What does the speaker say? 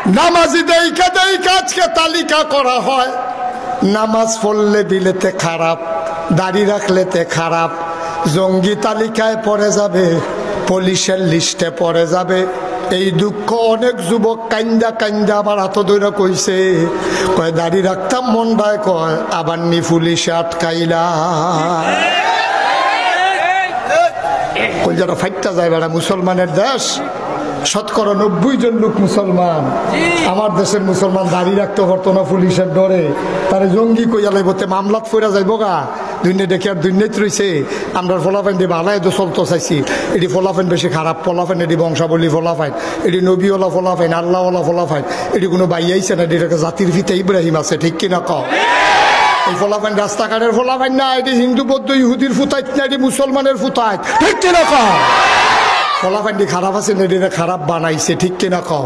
নামাজি দেইকা দেইকা আজকে তালিকা করা হয়, নামাজ পড়লে বিলেতে খারাপ, দাড়ি রাখলেতে খারাপ, জঙ্গি তালিকায় পড়ে যাবে, পুলিশের লিস্টে পড়ে যাবে। এই দুঃখ অনেক যুবক কান্দা কান্দা আমার হাত ধরে কইছে, কয় দাড়ি রাখতাম মনটায়, কয় আবার নি পুলিশে আটকাইলা। কই যারা ফাইটটা যায় বেড়া, মুসলমানের দেশ, শতকরা 90 জন লোক মুসলমান। আমার দেশের মুসলমান দাড়ি রাখতে পারতো না পুলিশের ডরে, তারা জঙ্গি কইয়া লাইবতে মামলাত ফইরা যাইব গা। দুনিয়া দেখে আর দুনিয়াত রয়েছে। আমরা ফলাফাইন দিয়ে ভালাই তো চলতো চাইছি, এটি ফলাফাইন বেশি খারাপ ফলাফাইন, এটি বংশাবলী ফলাফাইন, এটি নবীওয়ালা ফলাফাইন, আল্লাহওয়ালা ফলাফাইন, এটি কোনো বাই আইছে না, এটি জাতির ভিতে ইব্রাহিম আছে, ঠিক কিনা কও? এই ফলাফাইন রাস্তাঘাটের ফলাফাইন না, এটি হিন্দু বৌদ্ধ ইহুদির ফুতাইত না, এটি মুসলমানের ফুতাইত, ঠিক কিনা কও? ফলাফাইনটি খারাপ আছে না, এটি খারাপ বানাইছে, ঠিক কিনা কও?